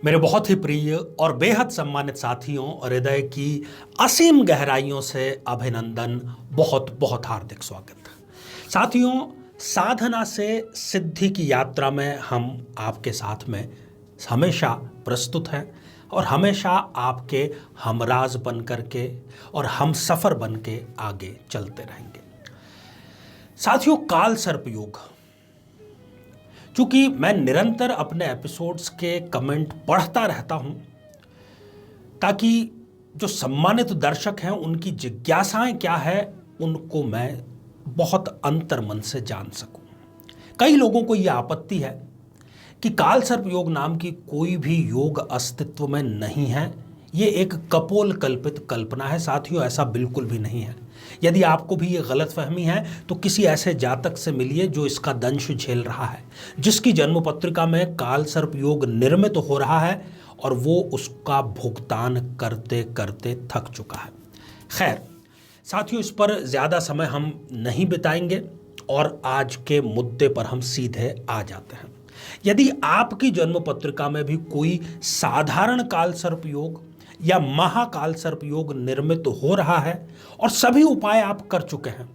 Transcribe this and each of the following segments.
मेरे बहुत ही प्रिय और बेहद सम्मानित साथियों और हृदय की असीम गहराइयों से अभिनंदन, बहुत बहुत हार्दिक स्वागत। साथियों, साधना से सिद्धि की यात्रा में हम आपके साथ में हमेशा प्रस्तुत हैं और हमेशा आपके हमराज बन करके और हम सफ़र बन के आगे चलते रहेंगे। साथियों, काल सर्प योग, चूंकि मैं निरंतर अपने एपिसोड्स के कमेंट पढ़ता रहता हूं ताकि जो सम्मानित दर्शक हैं उनकी जिज्ञासाएं क्या है उनको मैं बहुत अंतर्मन से जान सकूं। कई लोगों को यह आपत्ति है कि काल सर्प योग नाम की कोई भी योग अस्तित्व में नहीं है, ये एक कपोल कल्पित कल्पना है। साथियों, ऐसा बिल्कुल भी नहीं है। यदि आपको भी ये गलतफहमी है तो किसी ऐसे जातक से मिलिए जो इसका दंश झेल रहा है, जिसकी जन्म पत्रिका में काल सर्प योग निर्मित हो रहा है और वो उसका भुगतान करते करते थक चुका है। खैर साथियों, इस पर ज़्यादा समय हम नहीं बिताएंगे और आज के मुद्दे पर हम सीधे आ जाते हैं। यदि आपकी जन्म पत्रिका में भी कोई साधारण काल सर्प योग या महाकाल सर्प योग निर्मित हो रहा है और सभी उपाय आप कर चुके हैं,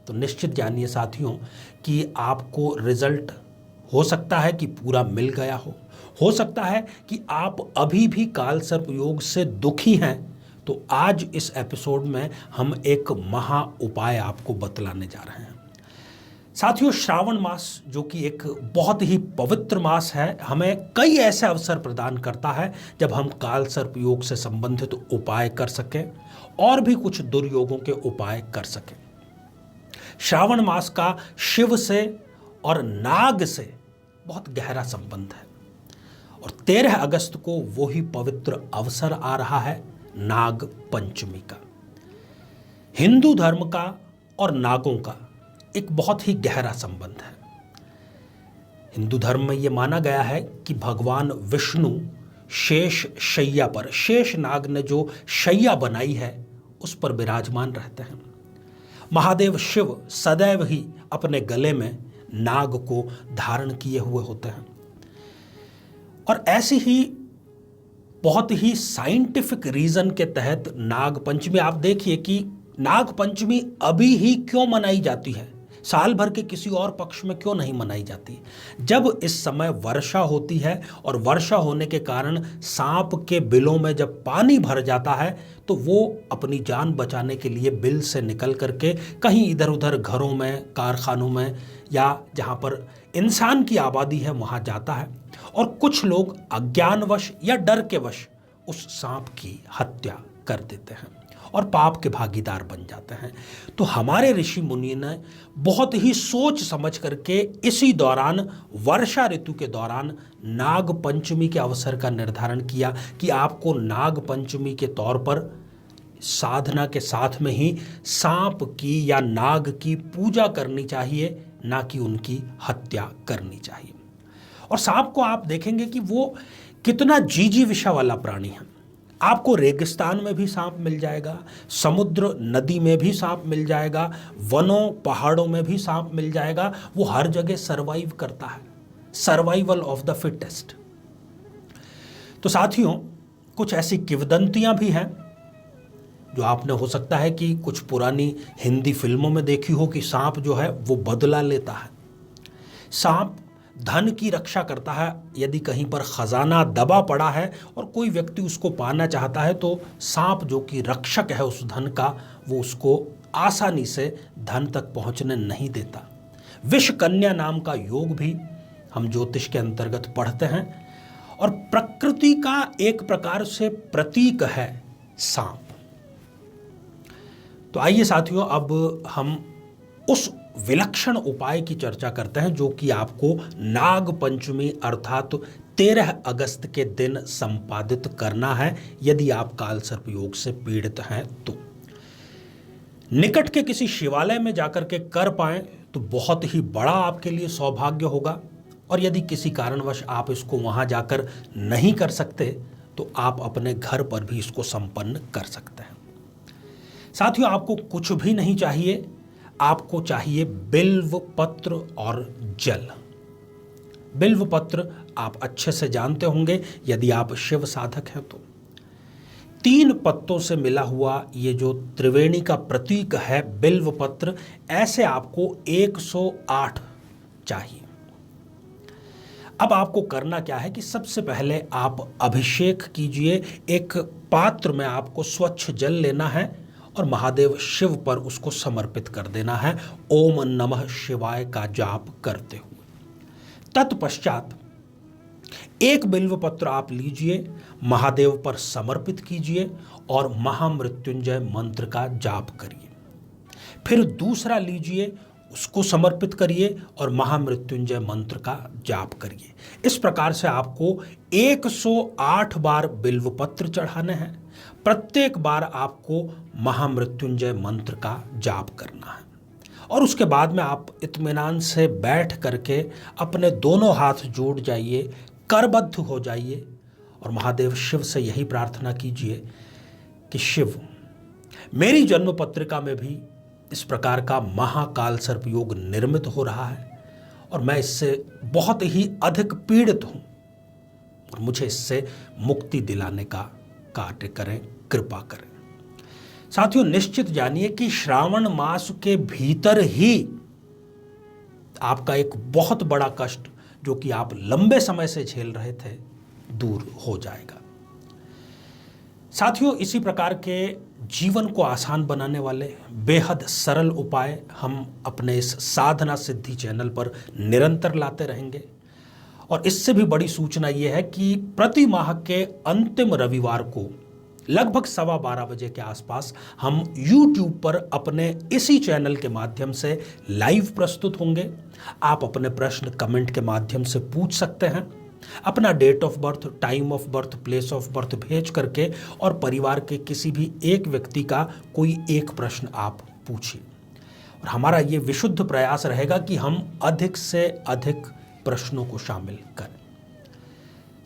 तो निश्चित जानिए साथियों कि आपको रिजल्ट हो सकता है कि पूरा मिल गया हो सकता है कि आप अभी भी काल सर्प योग से दुखी हैं। तो आज इस एपिसोड में हम एक महा उपाय आपको बतलाने जा रहे हैं। साथियों, श्रावण मास जो कि एक बहुत ही पवित्र मास है, हमें कई ऐसे अवसर प्रदान करता है जब हम काल सर्प योग से संबंधित उपाय कर सकें और भी कुछ दुर्योगों के उपाय कर सकें। श्रावण मास का शिव से और नाग से बहुत गहरा संबंध है और 13 अगस्त को वो ही पवित्र अवसर आ रहा है नाग पंचमी का। हिंदू धर्म का और नागों का एक बहुत ही गहरा संबंध है। हिंदू धर्म में यह माना गया है कि भगवान विष्णु शेष शैया पर, शेष नाग ने जो शैया बनाई है उस पर विराजमान रहते हैं। महादेव शिव सदैव ही अपने गले में नाग को धारण किए हुए होते हैं और ऐसी ही बहुत ही साइंटिफिक रीजन के तहत नाग पंचमी, आप देखिए कि नाग पंचमी अभी ही क्यों मनाई जाती है, साल भर के किसी और पक्ष में क्यों नहीं मनाई जाती। जब इस समय वर्षा होती है और वर्षा होने के कारण सांप के बिलों में जब पानी भर जाता है तो वो अपनी जान बचाने के लिए बिल से निकल करके कहीं इधर उधर घरों में, कारखानों में या जहाँ पर इंसान की आबादी है वहाँ जाता है और कुछ लोग अज्ञानवश या डर के वश उस सांप की हत्या कर देते हैं और पाप के भागीदार बन जाते हैं। तो हमारे ऋषि मुनि ने बहुत ही सोच समझ करके इसी दौरान, वर्षा ऋतु के दौरान, नाग पंचमी के अवसर का निर्धारण किया कि आपको नाग पंचमी के तौर पर साधना के साथ में ही सांप की या नाग की पूजा करनी चाहिए, ना कि उनकी हत्या करनी चाहिए। और सांप को आप देखेंगे कि वो कितना जीजीविषा वाला प्राणी है। आपको रेगिस्तान में भी सांप मिल जाएगा, समुद्र नदी में भी सांप मिल जाएगा, वनों पहाड़ों में भी सांप मिल जाएगा। वो हर जगह सरवाइव करता है, सर्वाइवल ऑफ द फिटेस्ट। तो साथियों, कुछ ऐसी किंवदंतियां भी हैं जो आपने हो सकता है कि कुछ पुरानी हिंदी फिल्मों में देखी हो कि सांप जो है वो बदला लेता है। सांप धन की रक्षा करता है। यदि कहीं पर खजाना दबा पड़ा है और कोई व्यक्ति उसको पाना चाहता है तो सांप जो कि रक्षक है उस धन का, वो उसको आसानी से धन तक पहुंचने नहीं देता। विष कन्या नाम का योग भी हम ज्योतिष के अंतर्गत पढ़ते हैं और प्रकृति का एक प्रकार से प्रतीक है सांप। तो आइए साथियों, अब हम उस विलक्षण उपाय की चर्चा करते हैं जो कि आपको नाग पंचमी अर्थात 13 अगस्त के दिन संपादित करना है यदि आप काल सर्प योग से पीड़ित हैं तो। निकट के किसी शिवालय में जाकर के कर पाएं तो बहुत ही बड़ा आपके लिए सौभाग्य होगा और यदि किसी कारणवश आप इसको वहां जाकर नहीं कर सकते तो आप अपने घर पर भी इसको संपन्न कर सकते हैं। साथियों, आपको कुछ भी नहीं चाहिए, आपको चाहिए बिल्व पत्र और जल। बिल्व पत्र आप अच्छे से जानते होंगे यदि आप शिव साधक हैं तो। 3 पत्तों से मिला हुआ ये जो त्रिवेणी का प्रतीक है बिल्व पत्र, ऐसे आपको 108 चाहिए। अब आपको करना क्या है कि सबसे पहले आप अभिषेक कीजिए। एक पात्र में आपको स्वच्छ जल लेना है और महादेव शिव पर उसको समर्पित कर देना है ओम नमः शिवाय का जाप करते हुए। तत्पश्चात एक बिल्व पत्र आप लीजिए, महादेव पर समर्पित कीजिए और महामृत्युंजय मंत्र का जाप करिए। फिर दूसरा लीजिए, उसको समर्पित करिए और महामृत्युंजय मंत्र का जाप करिए। इस प्रकार से आपको 108 बार बिल्व पत्र चढ़ाने हैं। प्रत्येक बार आपको महामृत्युंजय मंत्र का जाप करना है और उसके बाद में आप इत्मीनान से बैठ करके अपने दोनों हाथ जोड़ जाइए, करबद्ध हो जाइए और महादेव शिव से यही प्रार्थना कीजिए कि शिव, मेरी जन्म पत्रिका में भी इस प्रकार का महाकाल सर्प योग निर्मित हो रहा है और मैं इससे बहुत ही अधिक पीड़ित हूं और मुझे इससे मुक्ति दिलाने का कार्य करें, कृपा करें। साथियों, निश्चित जानिए कि श्रावण मास के भीतर ही आपका एक बहुत बड़ा कष्ट जो कि आप लंबे समय से झेल रहे थे दूर हो जाएगा। साथियों, इसी प्रकार के जीवन को आसान बनाने वाले बेहद सरल उपाय हम अपने इस साधना सिद्धि चैनल पर निरंतर लाते रहेंगे और इससे भी बड़ी सूचना यह है कि प्रति माह के अंतिम रविवार को लगभग 12:15 बजे के आसपास हम YouTube पर अपने इसी चैनल के माध्यम से लाइव प्रस्तुत होंगे। आप अपने प्रश्न कमेंट के माध्यम से पूछ सकते हैं। अपना date of birth, time of birth, place of birth भेज करके और परिवार के किसी भी एक व्यक्ति का कोई एक प्रश्न आप पूछिए और हमारा ये विशुद्ध प्रयास रहेगा कि हम अधिक से अधिक प्रश्नों को शामिल करें।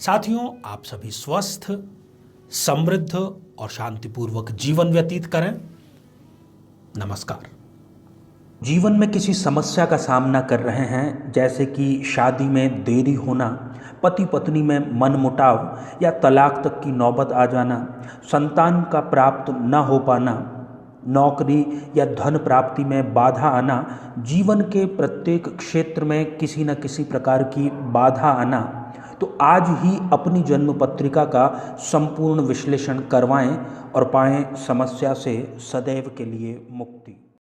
साथियों, आप सभी स्वस्थ, समृद्ध और शांतिपूर्वक जीवन व्यतीत करें। नमस्कार। जीवन में किसी समस्या का सामना कर रहे हैं, जैसे कि शादी में देरी होना, पति पत्नी में मनमुटाव या तलाक तक की नौबत आ जाना, संतान का प्राप्त न हो पाना, नौकरी या धन प्राप्ति में बाधा आना, जीवन के प्रत्येक क्षेत्र में किसी न किसी प्रकार की बाधा आना, तो आज ही अपनी जन्म पत्रिका का संपूर्ण विश्लेषण करवाएं और पाएं समस्या से सदैव के लिए मुक्ति।